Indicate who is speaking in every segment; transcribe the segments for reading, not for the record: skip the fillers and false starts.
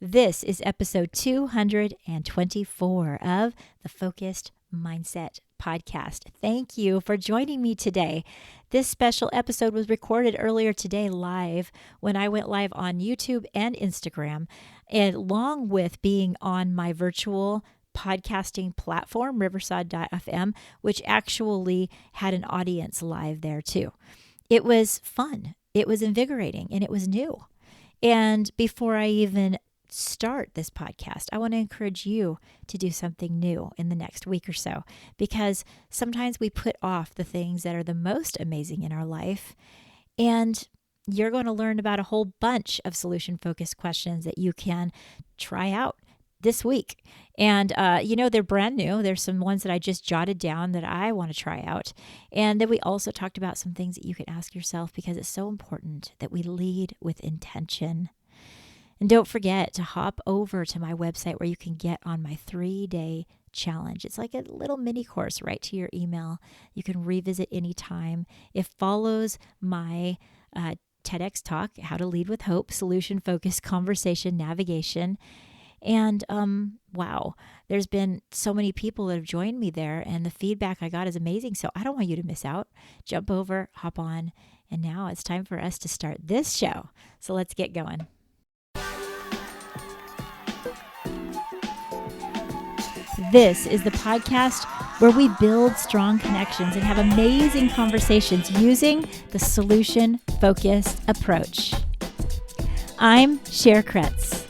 Speaker 1: This is episode 224 of the Focused Mindset Podcast. Thank you for joining me today. This special episode was recorded earlier today live when I went live on YouTube and Instagram, along with being on my virtual podcasting platform, Riverside.fm, which actually had an audience live there too. It was fun, it was invigorating, and it was new. And before I even start this podcast, I want to encourage you to do something new in the next week or so, because sometimes we put off the things that are the most amazing in our life. And you're going to learn about a whole bunch of solution-focused questions that you can try out this week. And, they're brand new. There's some ones that I just jotted down that I want to try out. And then we also talked about some things that you can ask yourself, because it's so important that we lead with intention. And don't forget to hop over to my website where you can get on my 3-day challenge. It's like a little mini course right to your email. You can revisit anytime. It follows my TEDx talk, How to Lead with Hope, Solution-Focused Conversation Navigation. And wow, there's been so many people that have joined me there, and the feedback I got is amazing. So I don't want you to miss out. Jump over, hop on, and now it's time for us to start this show. So let's get going. This is the podcast where we build strong connections and have amazing conversations using the solution-focused approach. I'm Cher Kretz.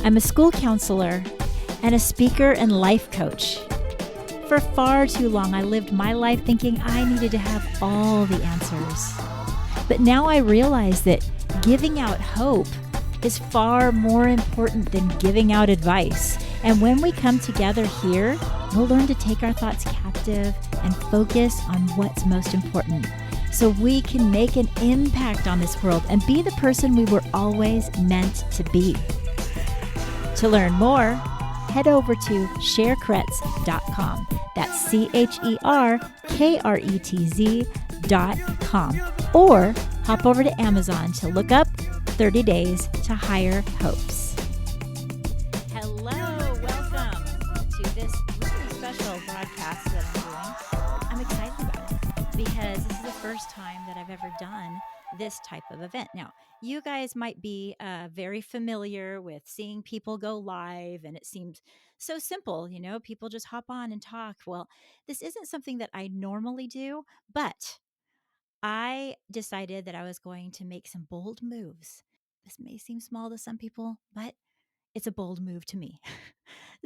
Speaker 1: I'm a school counselor and a speaker and life coach. For far too long, I lived my life thinking I needed to have all the answers. But now I realize that giving out hope is far more important than giving out advice. And when we come together here, we'll learn to take our thoughts captive and focus on what's most important, so we can make an impact on this world and be the person we were always meant to be. To learn more, head over to cherkretz.com. That's CHERKRETZ.com. Or hop over to Amazon to look up 30 Days to Higher Hopes. Hello, welcome to this really special broadcast that I'm doing. I'm excited about it because this is the first time that I've ever done this type of event. Now, you guys might be very familiar with seeing people go live, and it seems so simple, people just hop on and talk. Well, this isn't something that I normally do, but I decided that I was going to make some bold moves. This may seem small to some people, but it's a bold move to me.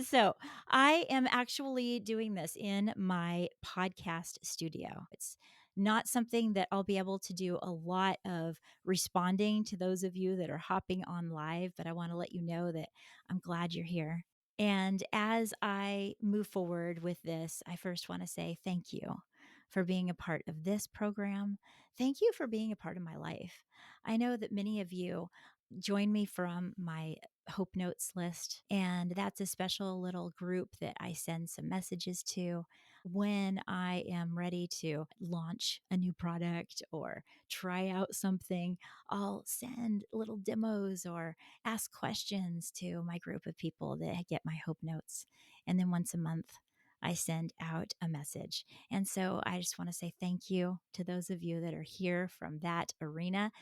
Speaker 1: So I am actually doing this in my podcast studio. It's not something that I'll be able to do a lot of responding to those of you that are hopping on live, but I want to let you know that I'm glad you're here. And as I move forward with this, I first want to say thank you for being a part of this program. Thank you for being a part of my life. I know that many of you join me from my Hope Notes list, and that's a special little group that I send some messages to when I am ready to launch a new product or try out something. I'll send little demos or ask questions to my group of people that get my Hope Notes. And then once a month, I send out a message. And so I just want to say thank you to those of you that are here from that arena.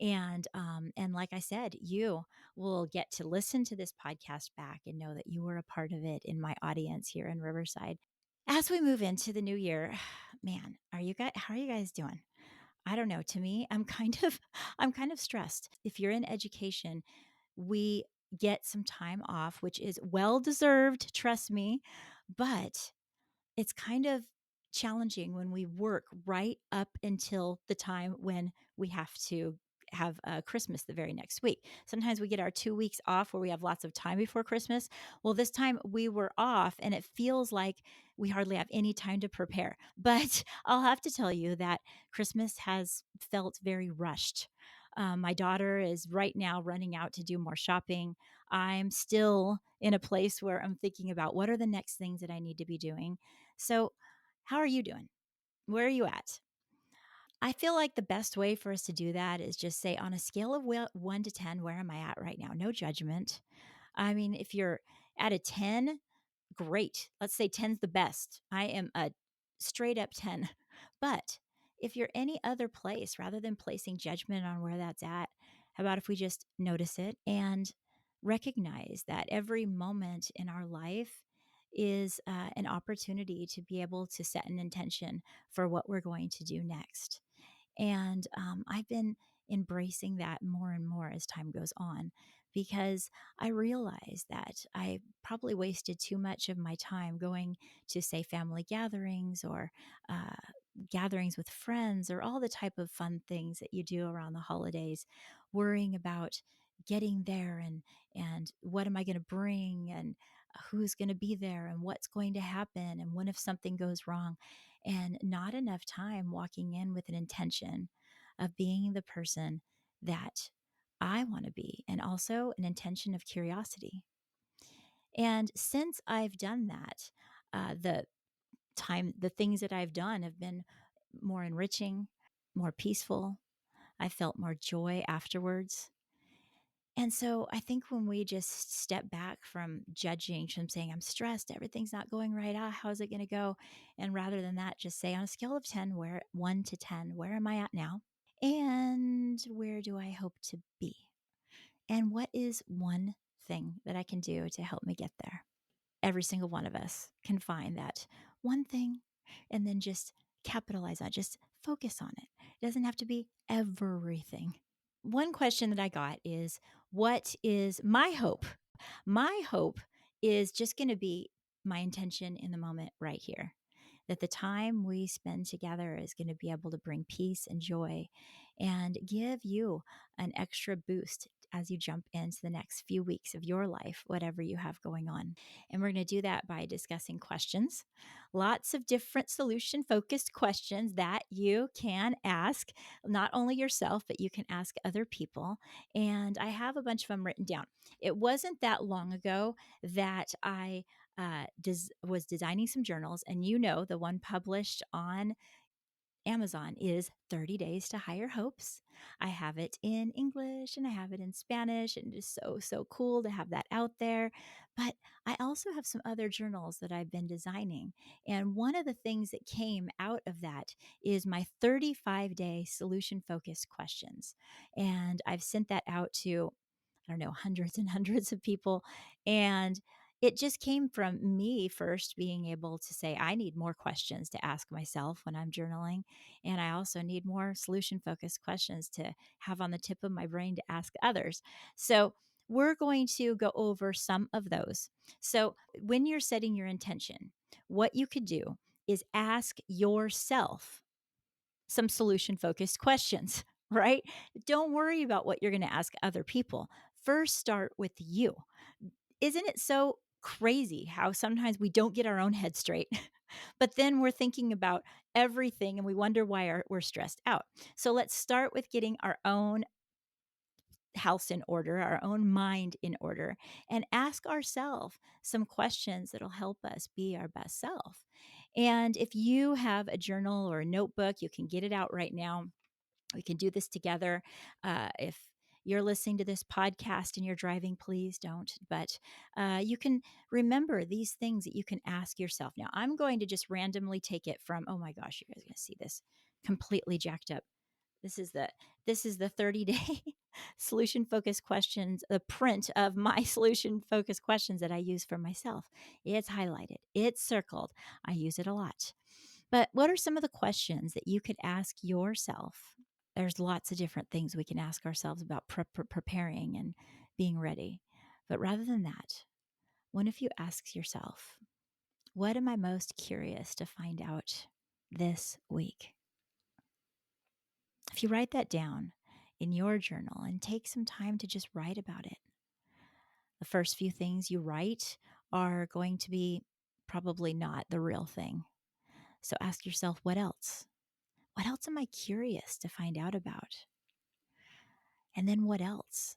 Speaker 1: And like I said, you will get to listen to this podcast back and know that you were a part of it in my audience here in Riverside. As we move into the new year, man, how are you guys doing? I don't know. To me, I'm kind of stressed. If you're in education, we get some time off, which is well deserved, trust me, but it's kind of challenging when we work right up until the time when we have to have Christmas the very next week. Sometimes we get our 2 weeks off where we have lots of time before Christmas. Well, this time we were off and it feels like we hardly have any time to prepare. But I'll have to tell you that Christmas has felt very rushed. My daughter is right now running out to do more shopping. I'm still in a place where I'm thinking about what are the next things that I need to be doing. So, how are you doing? Where are you at? I feel like the best way for us to do that is just say on a scale of 1 to 10, where am I at right now? No judgment. I mean, if you're at a 10, great. Let's say 10's the best. I am a straight up 10. But if you're any other place, rather than placing judgment on where that's at, how about if we just notice it and recognize that every moment in our life is an opportunity to be able to set an intention for what we're going to do next. And I've been embracing that more and more as time goes on because I realize that I probably wasted too much of my time going to, say, family gatherings or uh, gatherings with friends or all the type of fun things that you do around the holidays, worrying about getting there and what am I going to bring and who's going to be there and what's going to happen and what if something goes wrong, and not enough time walking in with an intention of being the person that I want to be, and also an intention of curiosity. And since I've done that, the things that I've done have been more enriching, more peaceful. I felt more joy afterwards. And so I think when we just step back from judging, from saying, I'm stressed, everything's not going right. How's it going to go? And rather than that, just say on a scale of 10, where 1 to 10, where am I at now? And where do I hope to be? And what is one thing that I can do to help me get there? Every single one of us can find that one thing and then just capitalize on it, just focus on it. It doesn't have to be everything. One question that I got is, what is my hope? My hope is just going to be my intention in the moment right here. That the time we spend together is going to be able to bring peace and joy and give you an extra boost as you jump into the next few weeks of your life, whatever you have going on. And we're going to do that by discussing questions, lots of different solution focused questions that you can ask not only yourself, but you can ask other people. And I have a bunch of them written down. It wasn't that long ago that I was designing some journals, and the one published on Amazon is 30 Days to Higher Hopes. I have it in English and I have it in Spanish, and it's so, so cool to have that out there. But I also have some other journals that I've been designing. And one of the things that came out of that is my 35-day solution focused questions. And I've sent that out to, I don't know, hundreds and hundreds of people. And it just came from me first being able to say, I need more questions to ask myself when I'm journaling. And I also need more solution focused questions to have on the tip of my brain to ask others. So we're going to go over some of those. So when you're setting your intention, what you could do is ask yourself some solution focused questions, right? Don't worry about what you're going to ask other people. First, start with you. Isn't it so crazy how sometimes we don't get our own head straight, but then we're thinking about everything and we wonder why we're stressed out? So let's start with getting our own house in order, our own mind in order, and ask ourselves some questions that'll help us be our best self. And if you have a journal or a notebook, you can get it out right now. We can do this together. If you're listening to this podcast and you're driving, please don't. But you can remember these things that you can ask yourself. Now, I'm going to just randomly take it from, oh my gosh, you guys are going to see this completely jacked up. This is the 30-day solution focused questions, the print of my solution focused questions that I use for myself. It's highlighted, it's circled. I use it a lot. But what are some of the questions that you could ask yourself? There's lots of different things we can ask ourselves about preparing and being ready. But rather than that, what if you ask yourself, what am I most curious to find out this week? If you write that down in your journal and take some time to just write about it, the first few things you write are going to be probably not the real thing. So ask yourself, what else? What else am I curious to find out about? And then what else?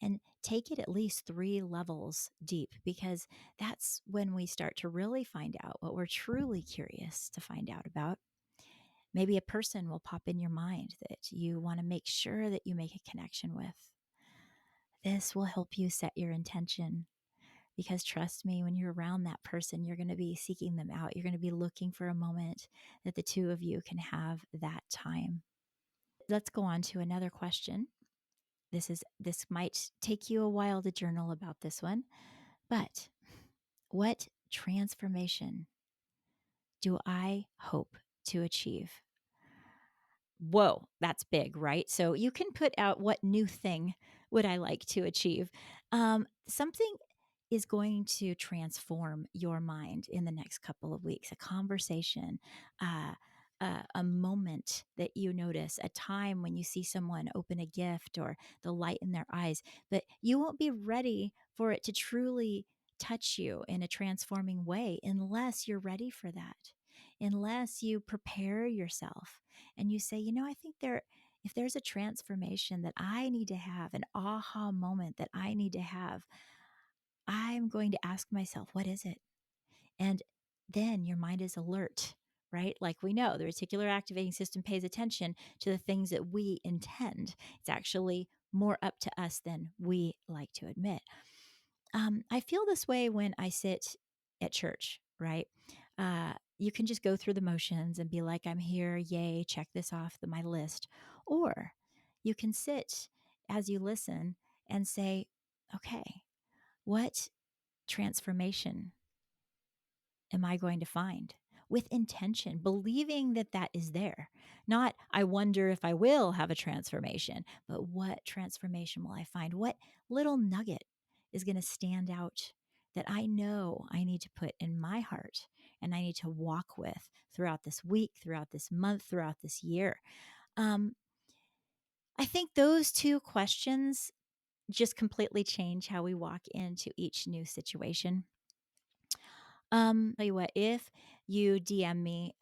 Speaker 1: And take it at least 3 levels deep, because that's when we start to really find out what we're truly curious to find out about. Maybe a person will pop in your mind that you want to make sure that you make a connection with. This will help you set your intention. Because trust me, when you're around that person, you're going to be seeking them out. You're going to be looking for a moment that the two of you can have that time. Let's go on to another question. This might take you a while to journal about this one, but what transformation do I hope to achieve? Whoa, that's big, right? So you can put out what new thing would I like to achieve. Something is going to transform your mind in the next couple of weeks. A conversation, a moment that you notice, a time when you see someone open a gift or the light in their eyes, but you won't be ready for it to truly touch you in a transforming way unless you're ready for that, unless you prepare yourself and you say, I think if there's a transformation that I need to have, an aha moment that I need to have, I'm going to ask myself, what is it? And then your mind is alert, right? Like we know the reticular activating system pays attention to the things that we intend. It's actually more up to us than we like to admit. I feel this way when I sit at church, right? You can just go through the motions and be like, I'm here, yay, check this off my list. Or you can sit as you listen and say, okay, what transformation am I going to find? With intention, believing that that is there. Not, I wonder if I will have a transformation, but what transformation will I find? What little nugget is going to stand out that I know I need to put in my heart and I need to walk with throughout this week, throughout this month, throughout this year? Um, I think those two questions just completely change how we walk into each new situation. Tell you what, if you DM me,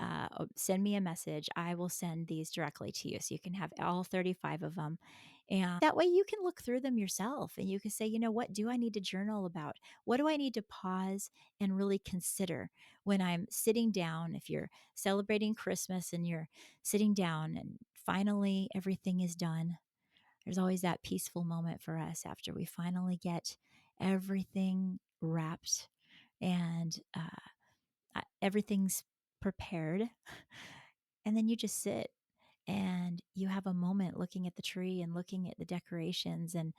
Speaker 1: send me a message, I will send these directly to you. So you can have all 35 of them. And that way you can look through them yourself and you can say, what do I need to journal about? What do I need to pause and really consider when I'm sitting down? If you're celebrating Christmas and you're sitting down and finally everything is done, there's always that peaceful moment for us after we finally get everything wrapped and everything's prepared. And then you just sit and you have a moment looking at the tree and looking at the decorations. And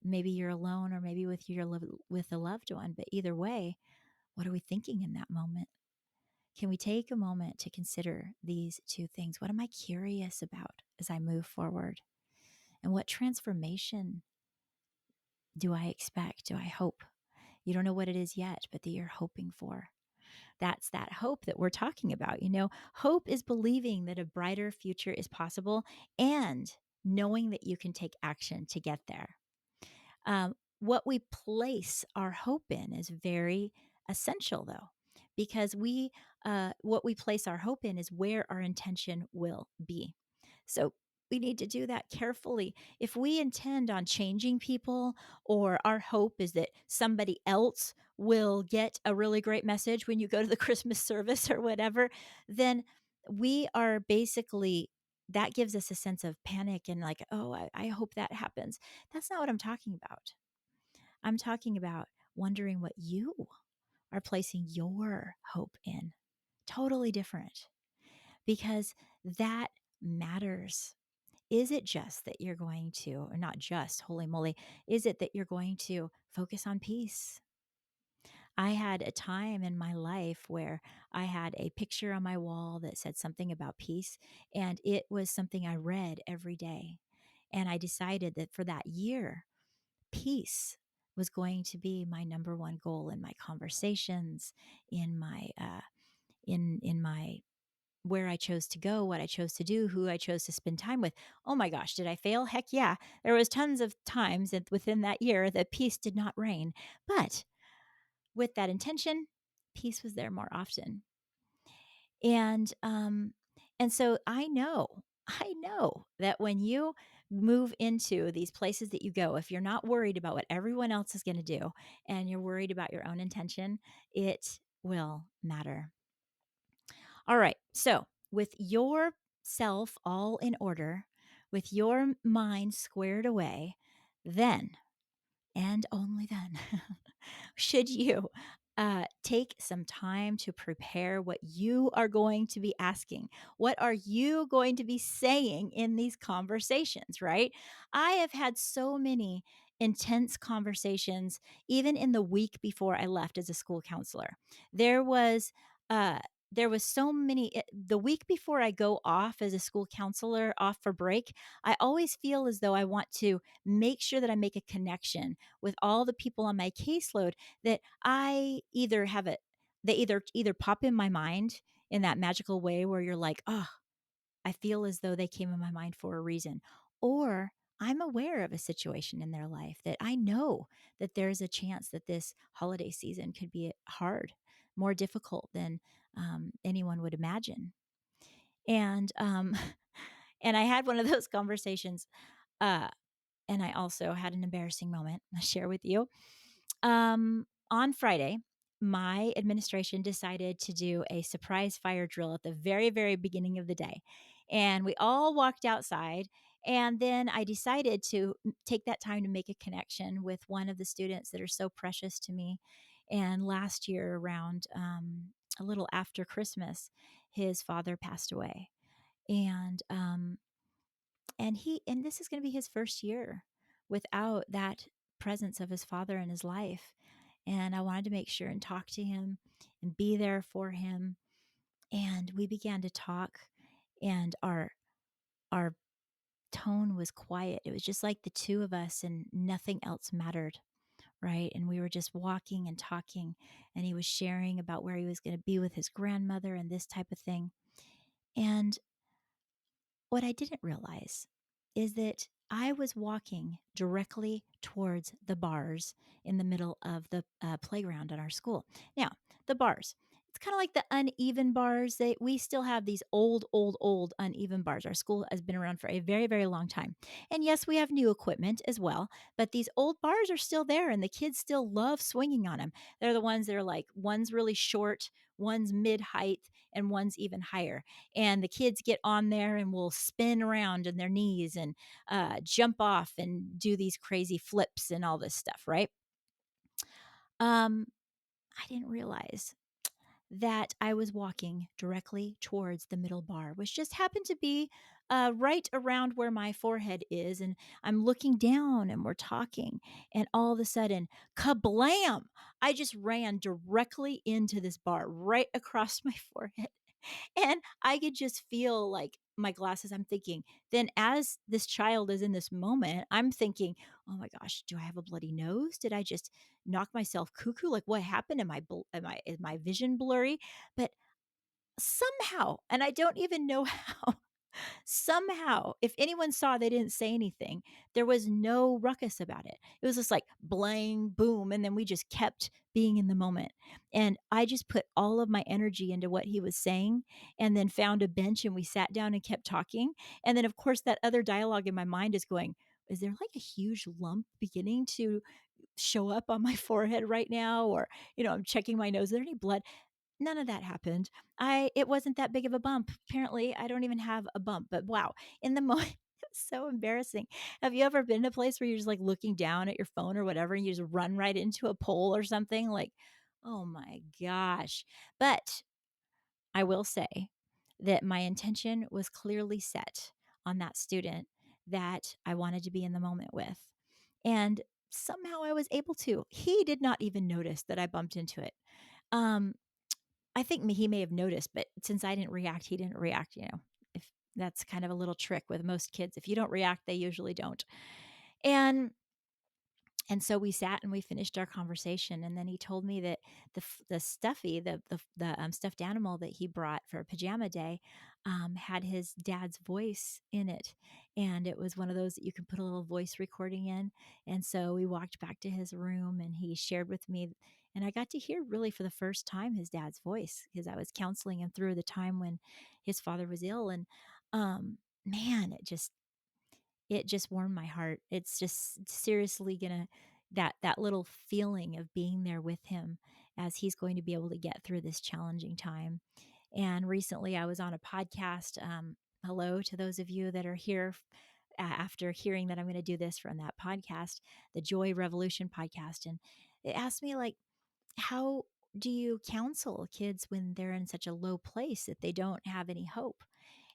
Speaker 1: maybe you're alone or maybe with a loved one. But either way, what are we thinking in that moment? Can we take a moment to consider these two things? What am I curious about as I move forward? And what transformation do I expect? Do I hope? You don't know what it is yet, but that you're hoping for. That's that hope that we're talking about. Hope is believing that a brighter future is possible and knowing that you can take action to get there. What we place our hope in is very essential, though, because what we place our hope in is where our intention will be. So we need to do that carefully. If we intend on changing people, or our hope is that somebody else will get a really great message when you go to the Christmas service or whatever, then we are basically, that gives us a sense of panic and like, oh, I hope that happens. That's not what I'm talking about. I'm talking about wondering what you are placing your hope in. Totally different, because that matters. Is it just that you're going to, or not just, holy moly, is it that you're going to focus on peace? I had a time in my life where I had a picture on my wall that said something about peace, and it was something I read every day. And I decided that for that year, peace was going to be my number one goal in my conversations, in my in my where I chose to go, what I chose to do, who I chose to spend time with. Oh my gosh, did I fail? Heck yeah. There was tons of times that within that year that peace did not reign. But with that intention, peace was there more often. And so I know that when you move into these places that you go, if you're not worried about what everyone else is going to do and you're worried about your own intention, it will matter. All right. So, with yourself all in order, with your mind squared away, then and only then should you take some time to prepare what you are going to be asking. What are you going to be saying in these conversations, right? I have had so many intense conversations, even in the week before I left as a school counselor. There was, uh, there was so many the week before I go off as a school counselor off for break. I always feel as though I want to make sure that I make a connection with all the people on my caseload that I either have it they either pop in my mind in that magical way where you're like, "Oh, I feel as though they came in my mind for a reason," or I'm aware of a situation in their life that I know that there's a chance that this holiday season could be hard, more difficult than anyone would imagine. And and I had one of those conversations, uh, and I also had an embarrassing moment I'll share with you. On Friday, my administration decided to do a surprise fire drill at the very, very beginning of the day. And we all walked outside. And then I decided to take that time to make a connection with one of the students that are so precious to me. And last year, around a little after Christmas, his father passed away. And and this is going to be his first year without that presence of his father in his life, and I wanted to make sure and talk to him and be there for him. And we began to talk, and our tone was quiet. It was just like the two of us and nothing else mattered, right? And we were just walking and talking, and he was sharing about where he was going to be with his grandmother and this type of thing. And what I didn't realize is that I was walking directly towards the bars in the middle of the playground at our school. Now, the bars, it's kind of like the uneven bars. We still have these old uneven bars. Our school has been around for a very, very long time. And yes, we have new equipment as well, but these old bars are still there and the kids still love swinging on them. They're the ones that are like one's really short, one's mid height, and one's even higher, and the kids get on there and will spin around on their knees and jump off and do these crazy flips and all this stuff, right? Um, I didn't realize that I was walking directly towards the middle bar, which just happened to be right around where my forehead is. And I'm looking down and we're talking. And all of a sudden, kablam! I just ran directly into this bar right across my forehead. And I could just feel like my glasses. I'm thinking, then as this child is in this moment, I'm thinking, oh my gosh, do I have a bloody nose? Did I just knock myself cuckoo? Like what happened? Is my vision blurry? But somehow, and I don't even know how, somehow, if anyone saw, they didn't say anything. There was no ruckus about it. It was just like blang, boom. And then we just kept being in the moment. And I just put all of my energy into what he was saying and then found a bench and we sat down and kept talking. And then, of course, that other dialogue in my mind is going, is there like a huge lump beginning to show up on my forehead right now? Or, I'm checking my nose. Is there any blood? None of that happened. I It wasn't that big of a bump. Apparently, I don't even have a bump, but wow, in the moment, it's so embarrassing. Have you ever been to a place where you're just, like, looking down at your phone or whatever, and you just run right into a pole or something? Like, oh my gosh. But I will say that my intention was clearly set on that student that I wanted to be in the moment with, and somehow I was able to. He did not even notice that I bumped into it. Um, I think he may have noticed, but since I didn't react, he didn't react, if that's kind of a little trick with most kids. If you don't react, they usually don't. And and so we sat and we finished our conversation, and then he told me that the stuffy, the stuffed animal that he brought for pajama day, had his dad's voice in it, and it was one of those that you can put a little voice recording in. And so we walked back to his room, and he shared with me, and I got to hear really for the first time his dad's voice because I was counseling him through the time when his father was ill, and man, it just warmed my heart. It's just seriously gonna that little feeling of being there with him as he's going to be able to get through this challenging time. And recently I was on a podcast. Hello to those of you that are here after hearing that I'm going to do this from that podcast, the Joy Revolution podcast. And it asked me, like, how do you counsel kids when they're in such a low place that they don't have any hope?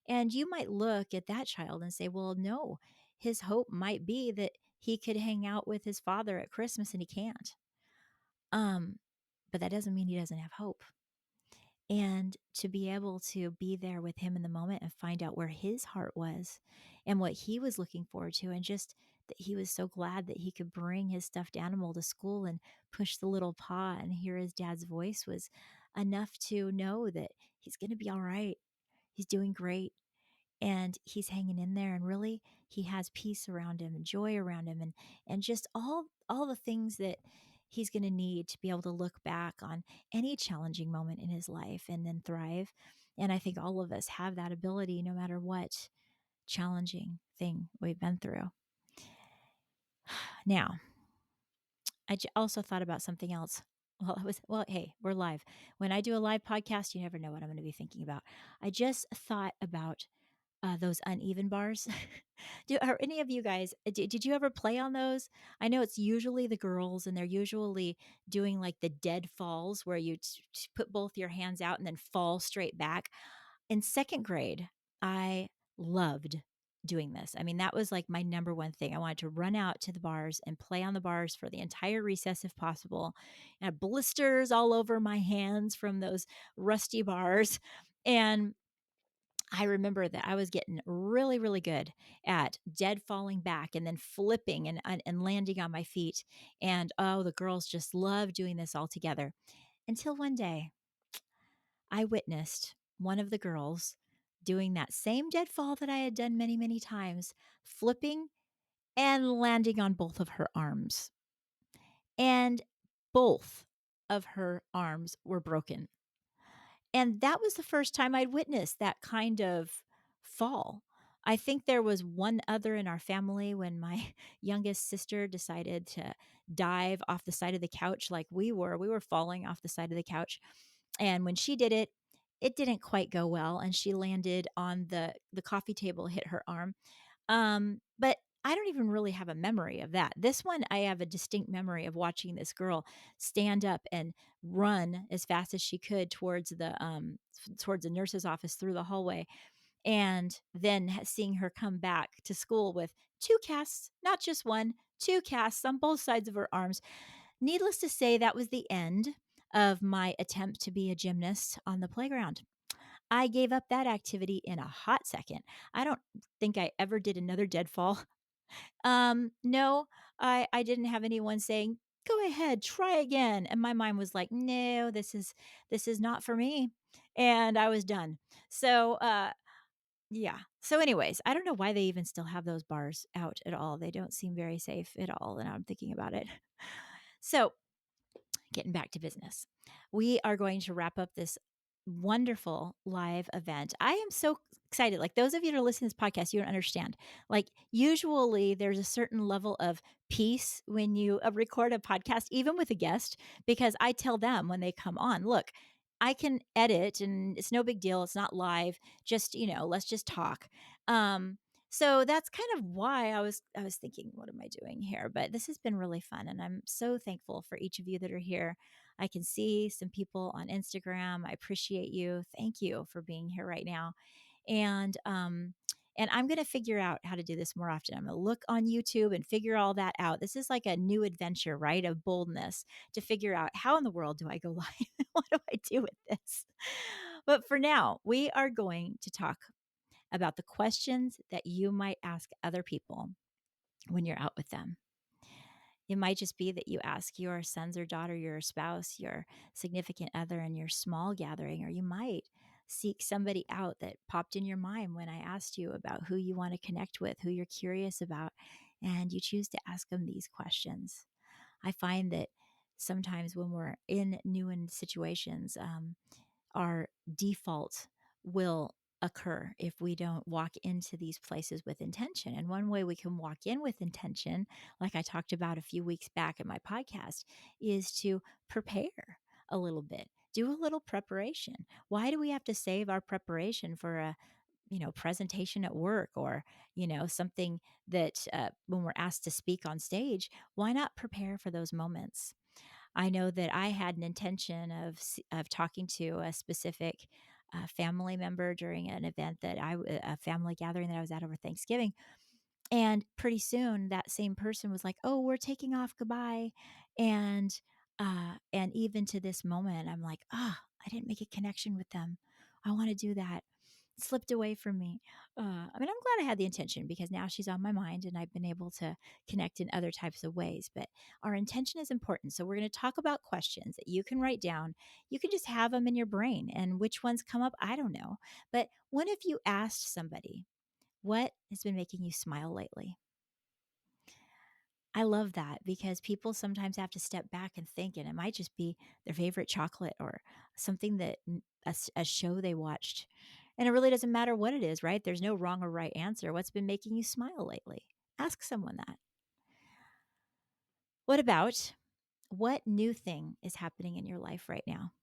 Speaker 1: And you might look at that child and say, well, no, his hope might be that he could hang out with his father at Christmas and he can't. Um, but that doesn't mean he doesn't have hope. And to be able to be there with him in the moment and find out where his heart was and what he was looking forward to, and just that he was so glad that he could bring his stuffed animal to school and push the little paw and hear his dad's voice, was enough to know that he's going to be all right. He's doing great, and he's hanging in there, and really he has peace around him and joy around him, and just all the things that he's going to need to be able to look back on any challenging moment in his life and then thrive. And I think all of us have that ability, no matter what challenging thing we've been through. Now, also thought about something else. Hey, we're live. When I do a live podcast, you never know what I'm going to be thinking about. I just thought about those uneven bars. Are any of you guys, did you ever play on those? I know it's usually the girls, and they're usually doing like the dead falls where you put both your hands out and then fall straight back. In second grade, I loved doing this. I mean, that was like my number one thing. I wanted to run out to the bars and play on the bars for the entire recess if possible. And I had blisters all over my hands from those rusty bars. And I remember that I was getting really, really good at dead falling back and then flipping and landing on my feet. And oh, the girls just loved doing this all together. Until one day, I witnessed one of the girls doing that same dead fall that I had done many, many times, flipping and landing on both of her arms. And both of her arms were broken. And that was the first time I'd witnessed that kind of fall. I think there was one other in our family when my youngest sister decided to dive off the side of the couch like we were. We were falling off the side of the couch. And when she did it, it didn't quite go well. And she landed on the coffee table, hit her arm. But I don't even really have a memory of that. This one, I have a distinct memory of watching this girl stand up and run as fast as she could towards the nurse's office through the hallway, and then seeing her come back to school with two casts, not just one, two casts on both sides of her arms. Needless to say, that was the end of my attempt to be a gymnast on the playground. I gave up that activity in a hot second. I don't think I ever did another dead fall. No, I didn't have anyone saying, "Go ahead, try again." And my mind was like, "No, this is not for me." And I was done. So, yeah. So anyways, I don't know why they even still have those bars out at all. They don't seem very safe at all, and I'm thinking about it. So, getting back to business. We are going to wrap up this wonderful live event. I am so excited. Like, those of you that are listening to this podcast, you don't understand. Like, usually there's a certain level of peace when you record a podcast, even with a guest, because I tell them when they come on, look, I can edit and it's no big deal. It's not live. Just, let's just talk. So that's kind of why I was thinking, what am I doing here? But this has been really fun, and I'm so thankful for each of you that are here. I can see some people on Instagram. I appreciate you. Thank you for being here right now. And I'm going to figure out how to do this more often. I'm going to look on YouTube and figure all that out. This is like a new adventure, right? Of boldness to figure out, how in the world do I go live? What do I do with this? But for now, we are going to talk about the questions that you might ask other people when you're out with them. It might just be that you ask your sons or daughter, your spouse, your significant other in your small gathering, or you might seek somebody out that popped in your mind when I asked you about who you want to connect with, who you're curious about, and you choose to ask them these questions. I find that sometimes when we're in new situations, our default will occur if we don't walk into these places with intention. And one way we can walk in with intention, like I talked about a few weeks back in my podcast, is to prepare a little bit, do a little preparation. Why do we have to save our preparation for a presentation at work, or, something that when we're asked to speak on stage, why not prepare for those moments? I know that I had an intention of talking to a specific family member during an event a family gathering that I was at over Thanksgiving, and pretty soon that same person was like, "Oh, we're taking off, goodbye." And even to this moment, I'm like, "Ah, I didn't make a connection with them. I want to do that." It slipped away from me. I mean, I'm glad I had the intention, because now she's on my mind and I've been able to connect in other types of ways. But our intention is important. So we're going to talk about questions that you can write down. You can just have them in your brain, and which ones come up, I don't know. But what if you asked somebody, "What has been making you smile lately?" I love that, because people sometimes have to step back and think, and it might just be their favorite chocolate, or something a show they watched. And it really doesn't matter what it is, right? There's no wrong or right answer. What's been making you smile lately? Ask someone that. What about, what new thing is happening in your life right now?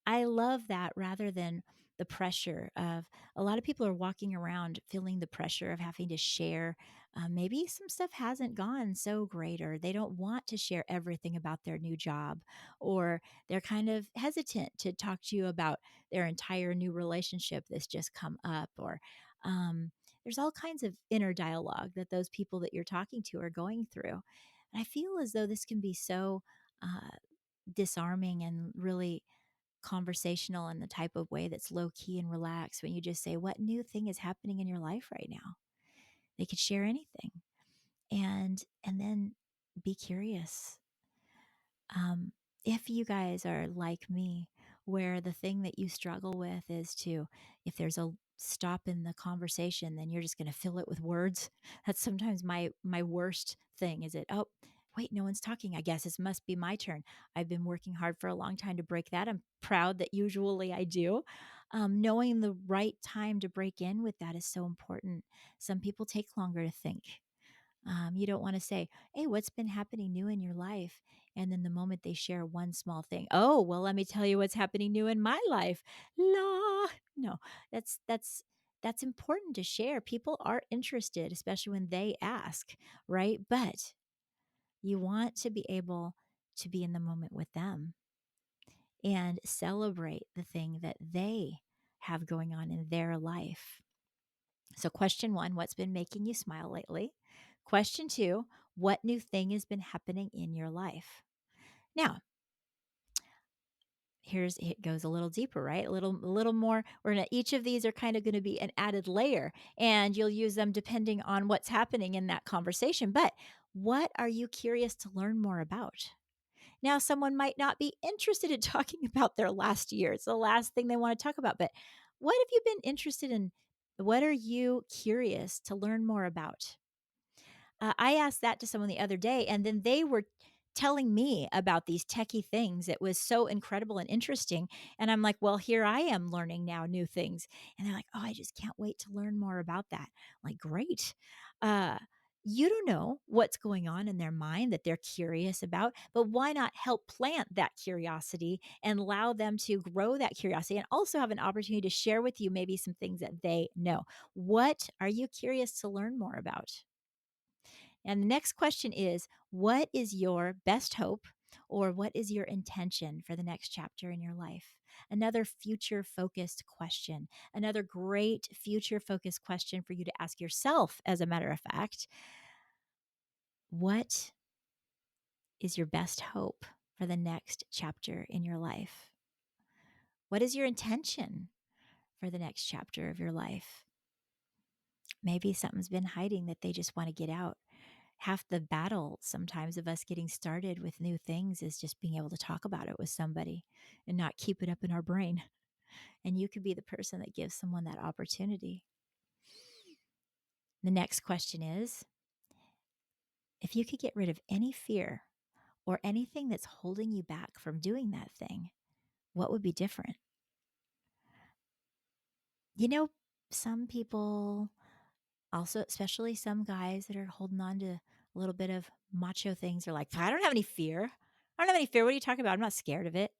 Speaker 1: I love that, rather than the pressure of, a lot of people are walking around feeling the pressure of having to share. Maybe some stuff hasn't gone so great, or they don't want to share everything about their new job, or they're kind of hesitant to talk to you about their entire new relationship that's just come up, or there's all kinds of inner dialogue that those people that you're talking to are going through. And I feel as though this can be so uh, disarming, and really conversational in the type of way that's low key and relaxed, when you just say, "What new thing is happening in your life right now?" They could share anything, and then be curious. Um, if you guys are like me, where the thing that you struggle with is to, if there's a stop in the conversation, then you're just going to fill it with words. That's sometimes my worst thing. Is it? Oh, wait, no one's talking. I guess it must be my turn. I've been working hard for a long time to break that. I'm proud that usually I do. Knowing the right time to break in with that is so important. Some people take longer to think. You don't want to say, "Hey, what's been happening new in your life?" And then the moment they share one small thing, "Oh, well, let me tell you what's happening new in my life." La, no, that's important to share. People are interested, especially when they ask, right? But you want to be able to be in the moment with them and celebrate the thing that they have going on in their life. So, question one, what's been making you smile lately? Question two, what new thing has been happening in your life? Now, it goes a little deeper, right? A little more. Each of these are kind of going to be an added layer, and you'll use them depending on what's happening in that conversation. But what are you curious to learn more about? Now, someone might not be interested in talking about their last year. It's the last thing they want to talk about. But what have you been interested in? What are you curious to learn more about? I asked that to someone the other day, and then they were telling me about these techie things. It was so incredible and interesting. And I'm like, well, here I am learning now new things. And they're like, "Oh, I just can't wait to learn more about that." I'm like, great. Uh, you don't know what's going on in their mind that they're curious about, but why not help plant that curiosity and allow them to grow that curiosity, and also have an opportunity to share with you maybe some things that they know? What are you curious to learn more about? And the next question is, what is your best hope, or what is your intention for the next chapter in your life? Another future focused question, another great future focused question for you to ask yourself, as a matter of fact. What is your best hope for the next chapter in your life? What is your intention for the next chapter of your life? Maybe something's been hiding that they just want to get out. Half the battle sometimes of us getting started with new things is just being able to talk about it with somebody and not keep it up in our brain. And you could be the person that gives someone that opportunity. The next question is, if you could get rid of any fear or anything that's holding you back from doing that thing, what would be different? You know, some people also, especially some guys that are holding on to a little bit of macho things, are like, "I don't have any fear. I don't have any fear. What are you talking about? I'm not scared of it."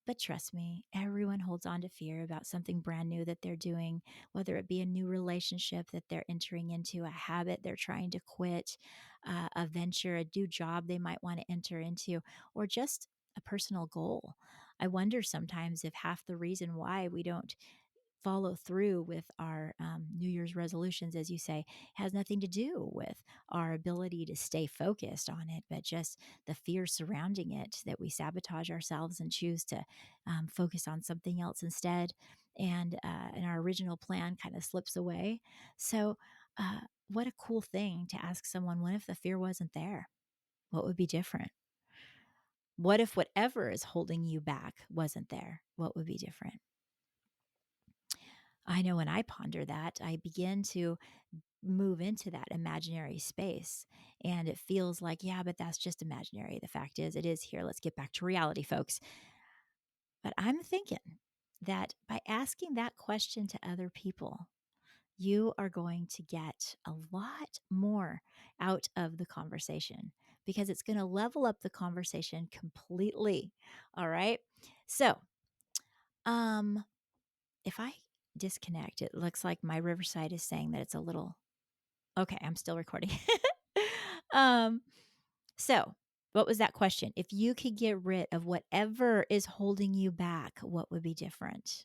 Speaker 1: But trust me, everyone holds on to fear about something brand new that they're doing, whether it be a new relationship that they're entering into, a habit they're trying to quit, a venture, a new job they might want to enter into, or just a personal goal. I wonder sometimes if half the reason why we don't follow through with our New Year's resolutions, as you say, has nothing to do with our ability to stay focused on it, but just the fear surrounding it that we sabotage ourselves and choose to focus on something else instead. And our original plan kind of slips away. So, what a cool thing to ask someone, what if the fear wasn't there? What would be different? What if whatever is holding you back wasn't there? What would be different? I know when I ponder that, I begin to move into that imaginary space. And it feels like, yeah, but that's just imaginary. The fact is, it is here. Let's get back to reality, folks. But I'm thinking that by asking that question to other people, you are going to get a lot more out of the conversation because it's going to level up the conversation completely. All right. So, um, if I disconnect, it looks like my Riverside is saying that it's a little okay. I'm still recording. um, so what was that question? If you could get rid of whatever is holding you back, what would be different?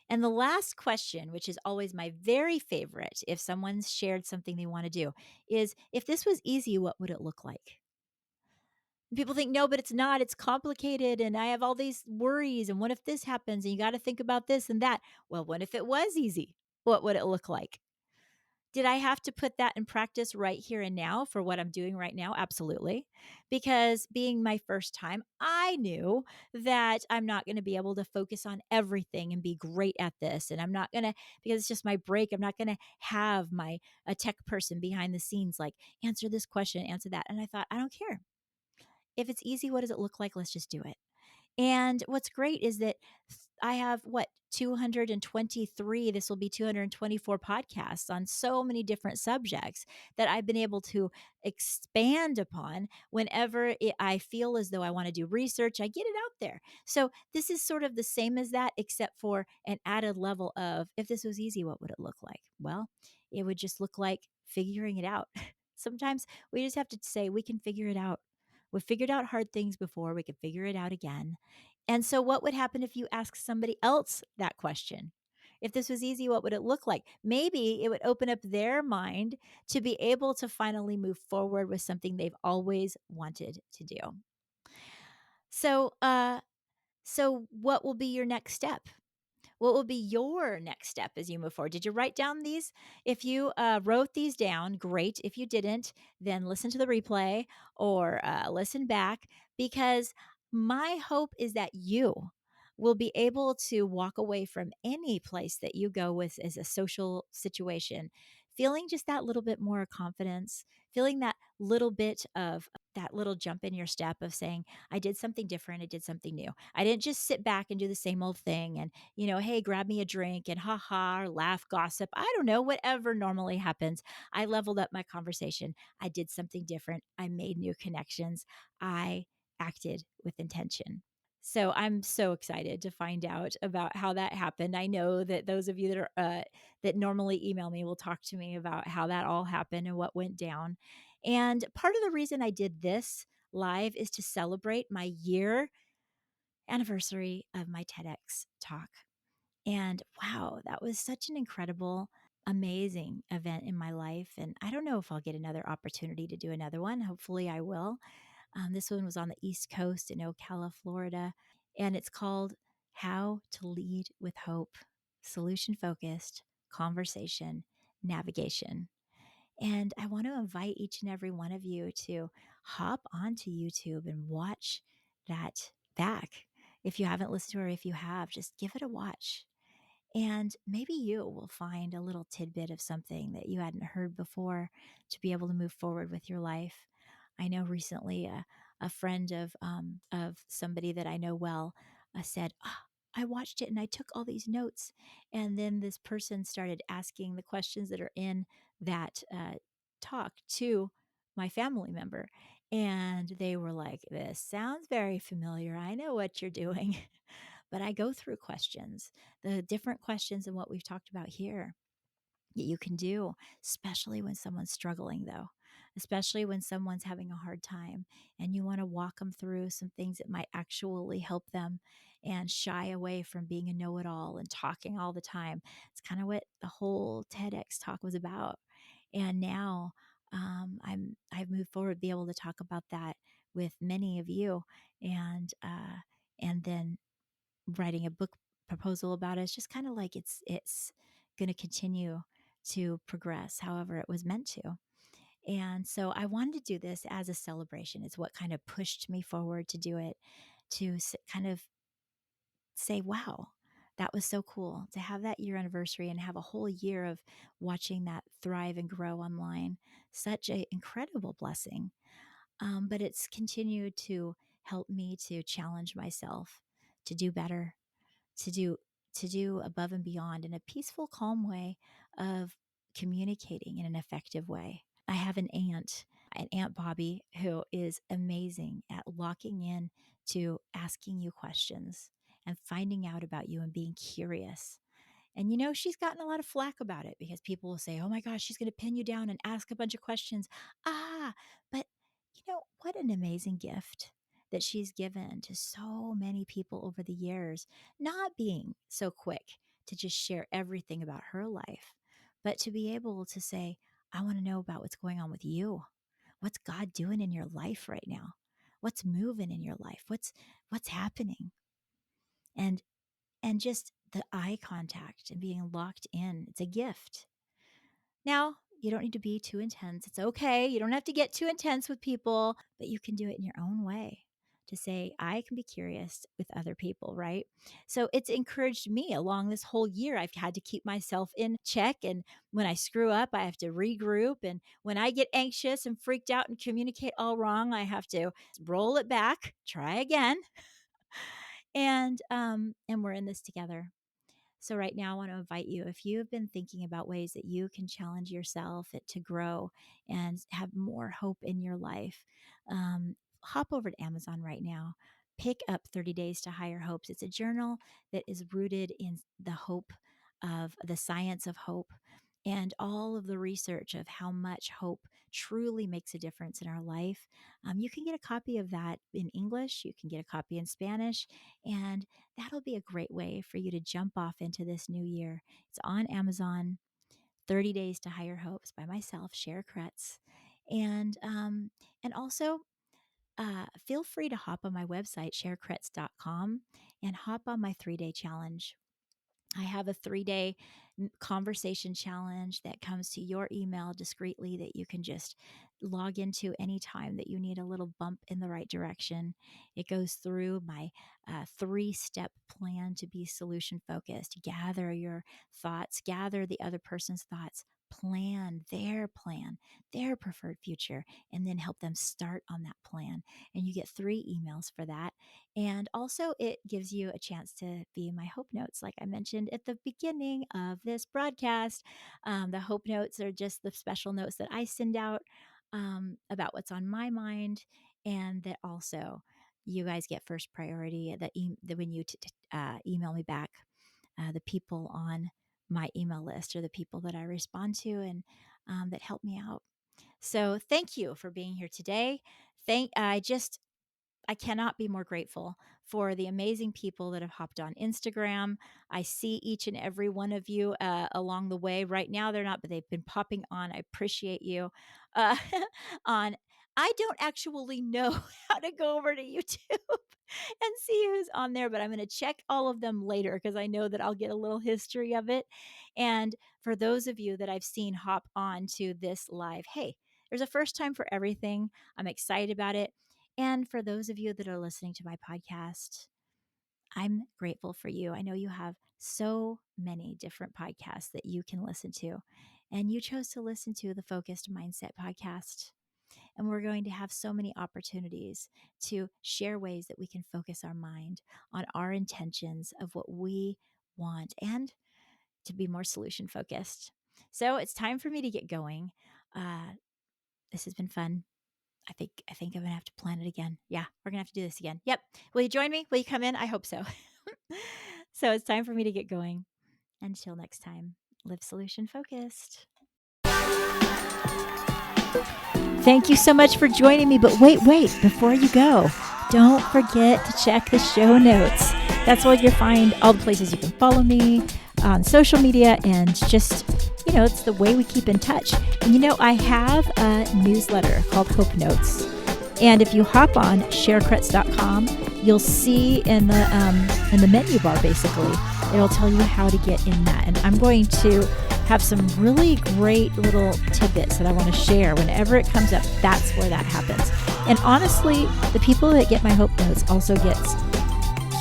Speaker 1: And the last question, which is always my very favorite, if someone's shared something they want to do, is if this was easy, what would it look like? People think, no, but it's not. It's complicated. And I have all these worries. And what if this happens? And you got to think about this and that. Well, what if it was easy? What would it look like? Did I have to put that in practice right here and now for what I'm doing right now? Absolutely. Because being my first time, I knew that I'm not going to be able to focus on everything and be great at this. And I'm not going to, because it's just my break, I'm not going to have my a tech person behind the scenes like answer this question, answer that. And I thought, I don't care. If it's easy, what does it look like? Let's just do it. And what's great is that I have what 223, this will be 224 podcasts on so many different subjects that I've been able to expand upon whenever I feel as though I want to do research, I get it out there. So this is sort of the same as that, except for an added level of if this was easy, what would it look like? Well, it would just look like figuring it out. Sometimes we just have to say we can figure it out. We've figured out hard things before, we can figure it out again. And so, what would happen if you ask somebody else that question? If this was easy, what would it look like? Maybe it would open up their mind to be able to finally move forward with something they've always wanted to do. So, what will be your next step? What will be your next step as you move forward? Did you write down these? If you wrote these down, great. If you didn't, then listen to the replay or listen back because my hope is that you will be able to walk away from any place that you go with as a social situation, feeling just that little bit more confidence, feeling that little bit of that little jump in your step of saying, I did something different. I did something new. I didn't just sit back and do the same old thing and hey, grab me a drink and ha ha, or laugh, gossip. I don't know, whatever normally happens. I leveled up my conversation. I did something different. I made new connections. I acted with intention. So I'm so excited to find out about how that happened. I know that those of you that are that normally email me will talk to me about how that all happened and what went down. And part of the reason I did this live is to celebrate my year anniversary of my TEDx talk. And wow, that was such an incredible, amazing event in my life. And I don't know if I'll get another opportunity to do another one. Hopefully, I will. This one was on the East Coast in Ocala, Florida. And it's called How to Lead with Hope, Solution Focused Conversation Navigation. And I want to invite each and every one of you to hop onto YouTube and watch that back. If you haven't listened to it, or if you have, just give it a watch. And maybe you will find a little tidbit of something that you hadn't heard before to be able to move forward with your life. I know recently a friend of somebody that I know well said, I watched it and I took all these notes. And then this person started asking the questions that are in that talk to my family member. And they were like, "This sounds very familiar. I know what you're doing." But I go through questions, the different questions and what we've talked about here that you can do, especially when someone's struggling, though, especially when someone's having a hard time and you want to walk them through some things that might actually help them and shy away from being a know it all and talking all the time. It's kind of what the whole TEDx talk was about. And now I've moved forward to be able to talk about that with many of you, and then writing a book proposal about it. It's just kind of like it's going to continue to progress however it was meant to. And so I wanted to do this as a celebration. It's what kind of pushed me forward to do it, to kind of say, wow, that was so cool to have that year anniversary and have a whole year of watching that thrive and grow online. Such an incredible blessing. But it's continued to help me to challenge myself to do better, to do to do above and beyond in a peaceful, calm way of communicating in an effective way. I have an Aunt Bobby, who is amazing at locking in to asking you questions and finding out about you and being curious. And she's gotten a lot of flack about it because people will say, "Oh my gosh, she's going to pin you down and ask a bunch of questions." But what an amazing gift that she's given to so many people over the years, not being so quick to just share everything about her life, but to be able to say, "I want to know about what's going on with you. What's God doing in your life right now? What's moving in your life? What's happening?" And just the eye contact and being locked in, it's a gift. Now, you don't need to be too intense. It's okay. You don't have to get too intense with people, but you can do it in your own way to say, I can be curious with other people, right? So it's encouraged me along this whole year. I've had to keep myself in check. And when I screw up, I have to regroup. And when I get anxious and freaked out and communicate all wrong, I have to roll it back, try again. And we're in this together. So, right now, I want to invite you, if you have been thinking about ways that you can challenge yourself to grow and have more hope in your life, hop over to Amazon right now. Pick up 30 Days to Higher Hopes. It's a journal that is rooted in the hope of the science of hope and all of the research of how much hope truly makes a difference in our life. You can get a copy of that in English, you can get a copy in Spanish, and that'll be a great way for you to jump off into this new year. It's on Amazon. 30 Days to Higher Hopes by myself, Cher Kretz. And also, feel free to hop on my website, cherkretz.com, and hop on my 3-day challenge. I have a 3-day conversation challenge that comes to your email discreetly that you can just log into anytime that you need a little bump in the right direction. It goes through my 3-step plan to be solution focused. Gather your thoughts, gather the other person's thoughts, plan, their preferred future, and then help them start on that plan. And you get 3 emails for that. And also, it gives you a chance to be in my Hope Notes, like I mentioned at the beginning of this broadcast. The Hope Notes are just the special notes that I send out about what's on my mind, and that also you guys get first priority. When you email me back, the people on my email list are the people that I respond to and that help me out. So, thank you for being here today. I cannot be more grateful for the amazing people that have hopped on Instagram. I see each and every one of you along the way. Right now, they're not, but they've been popping on. I appreciate you. Uh, on I don't actually know how to go over to YouTube and see who's on there, but I'm going to check all of them later because I know that I'll get a little history of it. And for those of you that I've seen hop on to this live, hey, there's a first time for everything. I'm excited about it. And for those of you that are listening to my podcast, I'm grateful for you. I know you have so many different podcasts that you can listen to, and you chose to listen to the Focused Mindset podcast. And we're going to have so many opportunities to share ways that we can focus our mind on our intentions of what we want and to be more solution focused. So it's time for me to get going. This has been fun. I'm going to have to plan it again. Yeah, we're going to have to do this again. Yep. Will you join me? Will you come in? I hope so. So it's time for me to get going. Until next time, live solution focused. Thank you so much for joining me. But wait, before you go, don't forget to check the show notes. That's where you'll find all the places you can follow me on social media, and just, it's the way we keep in touch. And I have a newsletter called Hope Notes. And if you hop on sharekretz.com, you'll see in the menu bar, basically, it'll tell you how to get in that. And I'm going to have some really great little tidbits that I want to share. Whenever it comes up, that's where that happens. And honestly, the people that get my Hope Notes also get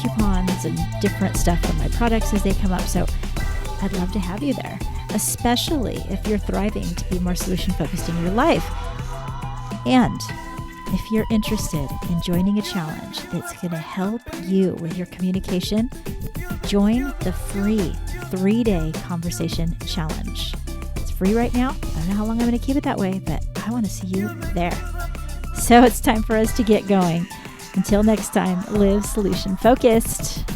Speaker 1: coupons and different stuff from my products as they come up. So I'd love to have you there, especially if you're thriving to be more solution focused in your life. And if you're interested in joining a challenge that's going to help you with your communication, join the free 3-day conversation challenge. It's free right now. I don't know how long I'm going to keep it that way, but I want to see you there. So it's time for us to get going. Until next time, live solution focused.